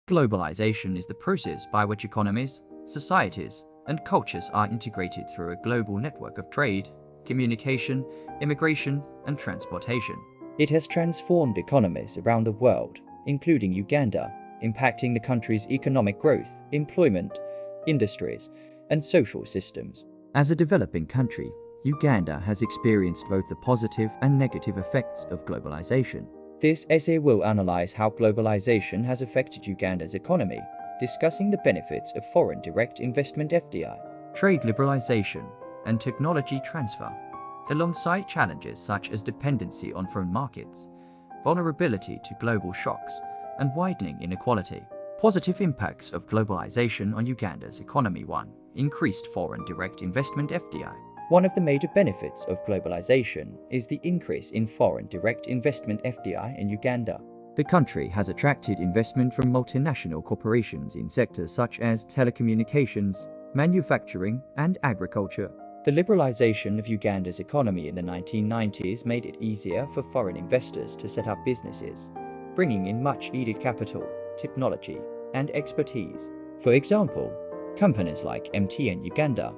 Globalization is the process by which economies, societies, and cultures are integrated through a global network of trade, communication, immigration, and transportation. It has transformed economies around the world, including Uganda, impacting the country's economic growth, employment, industries, and social systems. As a developing country, Uganda has experienced both the positive and negative effects of globalization. This essay will analyze how globalization has affected Uganda's economy, discussing the benefits of foreign direct investment (FDI), trade liberalization, and technology transfer, alongside challenges such as dependency on foreign markets, vulnerability to global shocks, and widening inequality. Positive impacts of globalization on Uganda's economy. 1. Increased foreign direct investment (FDI). One of the major benefits of globalization is the increase in foreign direct investment (FDI) in Uganda. The country has attracted investment from multinational corporations in sectors such as telecommunications, manufacturing, and agriculture. The liberalization of Uganda's economy in the 1990s made it easier for foreign investors to set up businesses, bringing in much-needed capital, technology, and expertise. For example, companies like MTN Uganda,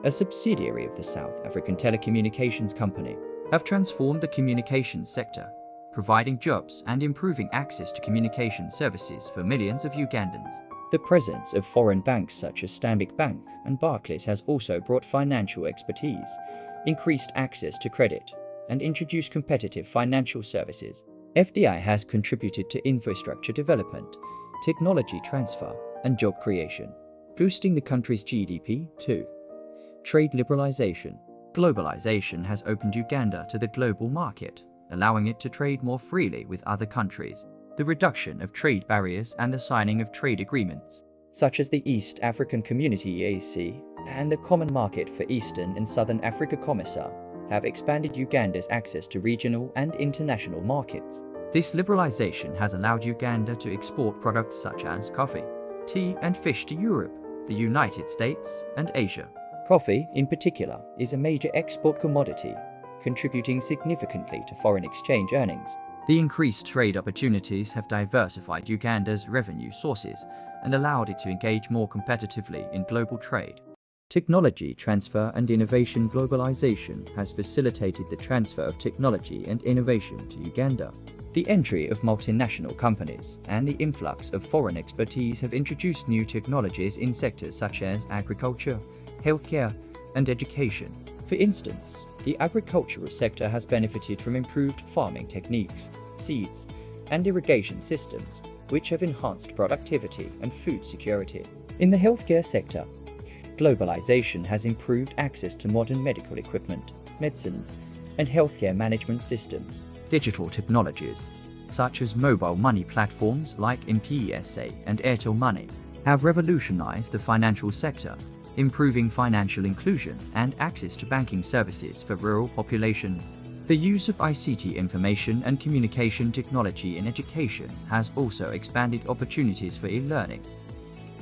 a subsidiary of the South African Telecommunications Company, have transformed the communications sector, providing jobs and improving access to communication services for millions of Ugandans. The presence of foreign banks such as Stanbic Bank and Barclays has also brought financial expertise, increased access to credit, and introduced competitive financial services. FDI has contributed to infrastructure development, technology transfer, and job creation, boosting the country's GDP. 2. Trade liberalization. Globalization has opened Uganda to the global market, allowing it to trade more freely with other countries. The reduction of trade barriers and the signing of trade agreements, such as the East African Community (EAC) and the Common Market for Eastern and Southern Africa (COMESA), have expanded Uganda's access to regional and international markets. This liberalization has allowed Uganda to export products such as coffee, tea, and fish to Europe, the United States, and Asia. Coffee, in particular, is a major export commodity, contributing significantly to foreign exchange earnings. The increased trade opportunities have diversified Uganda's revenue sources and allowed it to engage more competitively in global trade. Technology transfer and innovation. Globalization has facilitated the transfer of technology and innovation to Uganda. The entry of multinational companies and the influx of foreign expertise have introduced new technologies in sectors such as agriculture, healthcare, and education. For instance, the agricultural sector has benefited from improved farming techniques, seeds, and irrigation systems, which have enhanced productivity and food security. In the healthcare sector, globalization has improved access to modern medical equipment, medicines, and healthcare management systems. Digital technologies, such as mobile money platforms like M-Pesa and Airtel Money, have revolutionized the financial sector, improving financial inclusion and access to banking services for rural populations. The use of ICT, information and communication technology in education, has also expanded opportunities for e-learning,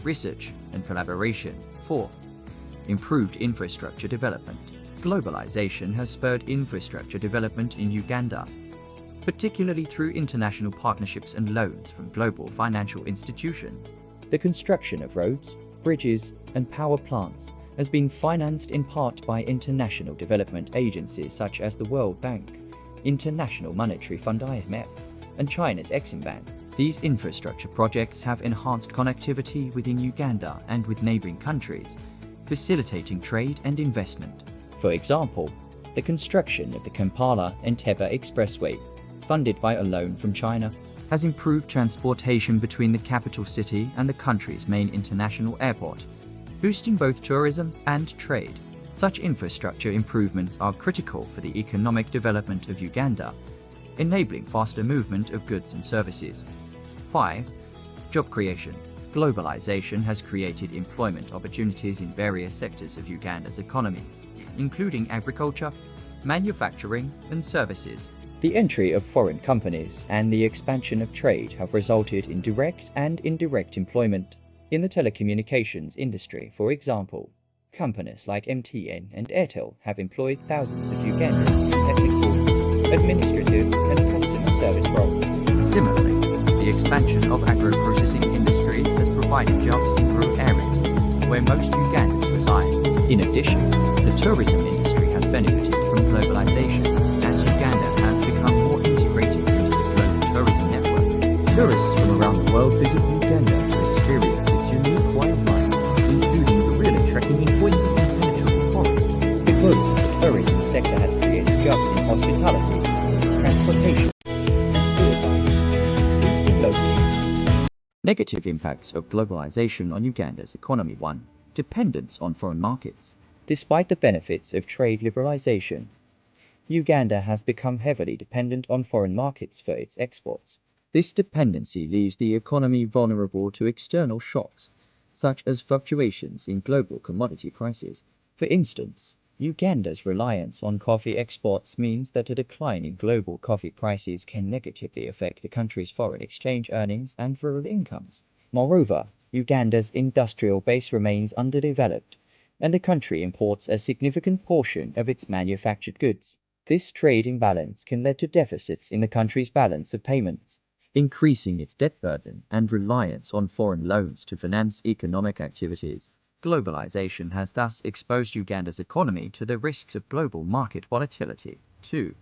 research, and collaboration. 4. Improved infrastructure development. Globalization has spurred infrastructure development in Uganda, particularly through international partnerships and loans from global financial institutions. The construction of roads, bridges, and power plants has been financed in part by international development agencies such as the World Bank, International Monetary Fund (IMF), and China's Exim Bank. These infrastructure projects have enhanced connectivity within Uganda and with neighboring countries, facilitating trade and investment. For example, the construction of the Kampala-Entebbe Expressway, funded by a loan from China, has improved transportation between the capital city and the country's main international airport, boosting both tourism and trade. Such infrastructure improvements are critical for the economic development of Uganda, enabling faster movement of goods and services. 5. Job creation. Globalization has created employment opportunities in various sectors of Uganda's economy, including agriculture, manufacturing, and services. The entry of foreign companies and the expansion of trade have resulted in direct and indirect employment. In the telecommunications industry, for example, companies like MTN and Airtel have employed thousands of Ugandans in technical, administrative, and customer service roles. Similarly, the expansion of agro-processing industry providing jobs in rural areas, where most Ugandans reside. In addition, the tourism industry has benefited from globalization, as Uganda has become more integrated into the global tourism network. Tourists from around the world visit Uganda to experience its unique wildlife, including gorilla trekking in widening and impenetrable forest. The global tourism sector has created jobs in hospitality, transportation, and locally. Negative impacts of globalization on Uganda's economy. 1. Dependence on foreign markets. Despite the benefits of trade liberalization, Uganda has become heavily dependent on foreign markets for its exports. This dependency leaves the economy vulnerable to external shocks, such as fluctuations in global commodity prices. For instance, Uganda's reliance on coffee exports means that a decline in global coffee prices can negatively affect the country's foreign exchange earnings and rural incomes. Moreover, Uganda's industrial base remains underdeveloped, and the country imports a significant portion of its manufactured goods. This trade imbalance can lead to deficits in the country's balance of payments, increasing its debt burden and reliance on foreign loans to finance economic activities. Globalization has thus exposed Uganda's economy to the risks of global market volatility. 2.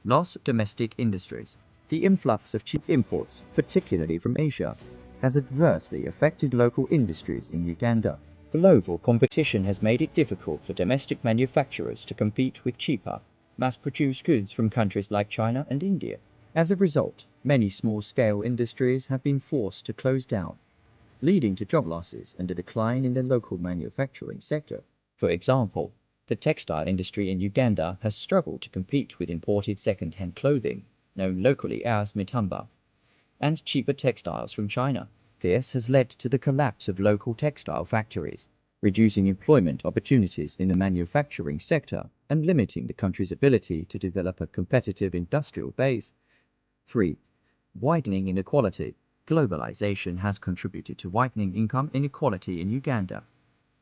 Loss of domestic industries. The influx of cheap imports, particularly from Asia, has adversely affected local industries in Uganda. Global competition has made it difficult for domestic manufacturers to compete with cheaper, mass-produced goods from countries like China and India. As a result, many small-scale industries have been forced to close down, leading to job losses and a decline in the local manufacturing sector. For example, the textile industry in Uganda has struggled to compete with imported second-hand clothing, known locally as mitumba, and cheaper textiles from China. This has led to the collapse of local textile factories, reducing employment opportunities in the manufacturing sector and limiting the country's ability to develop a competitive industrial base. 3. Widening inequality. Globalization has contributed to widening income inequality in Uganda.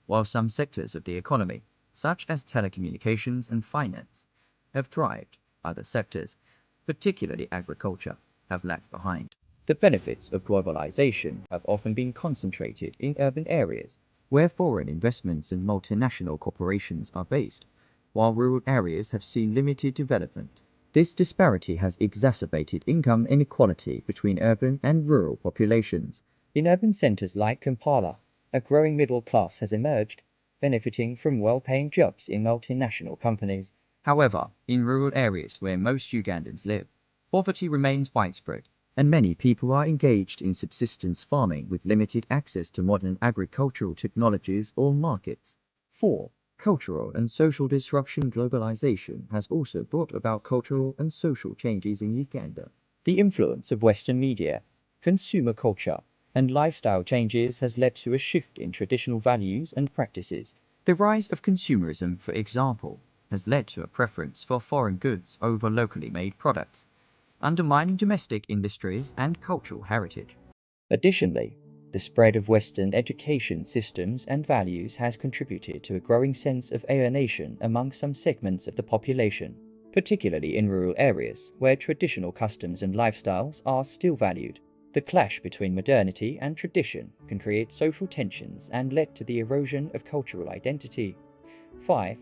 While some sectors of the economy, such as telecommunications and finance, have thrived, other sectors, particularly agriculture, have lagged behind. The benefits of globalization have often been concentrated in urban areas, where foreign investments and multinational corporations are based, while rural areas have seen limited development. This disparity has exacerbated income inequality between urban and rural populations. In urban centers like Kampala, a growing middle class has emerged, benefiting from well-paying jobs in multinational companies. However, in rural areas where most Ugandans live, poverty remains widespread, and many people are engaged in subsistence farming with limited access to modern agricultural technologies or markets. 4. Cultural and social disruption. Globalization has also brought about cultural and social changes in Uganda. The influence of Western media, consumer culture, and lifestyle changes has led to a shift in traditional values and practices. The rise of consumerism, for example, has led to a preference for foreign goods over locally made products, undermining domestic industries and cultural heritage. Additionally, the spread of Western education systems and values has contributed to a growing sense of alienation among some segments of the population, particularly in rural areas where traditional customs and lifestyles are still valued. The clash between modernity and tradition can create social tensions and lead to the erosion of cultural identity. 5.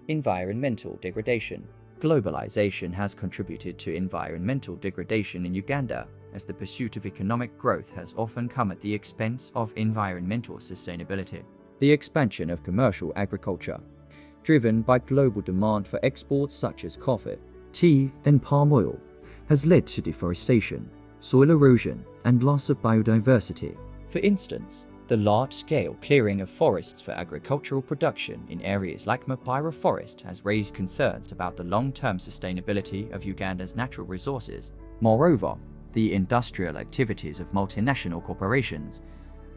Environmental degradation. Globalization has contributed to environmental degradation in Uganda, as the pursuit of economic growth has often come at the expense of environmental sustainability. The expansion of commercial agriculture, driven by global demand for exports such as coffee, tea, and palm oil, has led to deforestation, soil erosion, and loss of biodiversity. For instance, the large-scale clearing of forests for agricultural production in areas like Mapira Forest has raised concerns about the long-term sustainability of Uganda's natural resources. Moreover, the industrial activities of multinational corporations,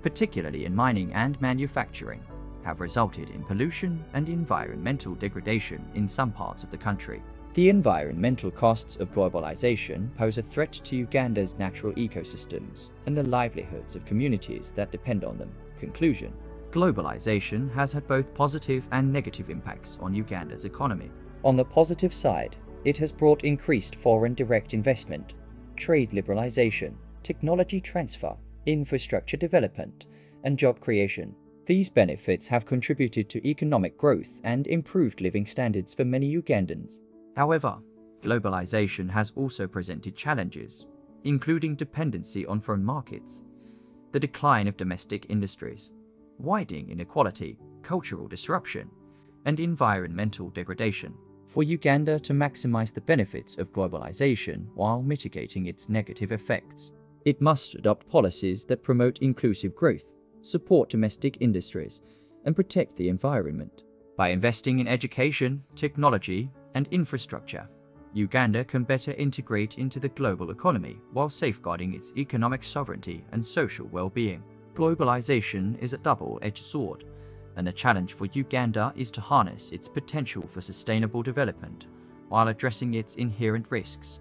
particularly in mining and manufacturing, have resulted in pollution and environmental degradation in some parts of the country. The environmental costs of globalization pose a threat to Uganda's natural ecosystems and the livelihoods of communities that depend on them. Conclusion. Globalization has had both positive and negative impacts on Uganda's economy. On the positive side, it has brought increased foreign direct investment, trade liberalization, technology transfer, infrastructure development, and job creation. These benefits have contributed to economic growth and improved living standards for many Ugandans. However, globalization has also presented challenges, including dependency on foreign markets, the decline of domestic industries, widening inequality, cultural disruption, and environmental degradation. For Uganda to maximize the benefits of globalization while mitigating its negative effects, it must adopt policies that promote inclusive growth, support domestic industries, and protect the environment. By investing in education, technology, and infrastructure, Uganda can better integrate into the global economy while safeguarding its economic sovereignty and social well-being. Globalization is a double-edged sword, and the challenge for Uganda is to harness its potential for sustainable development while addressing its inherent risks.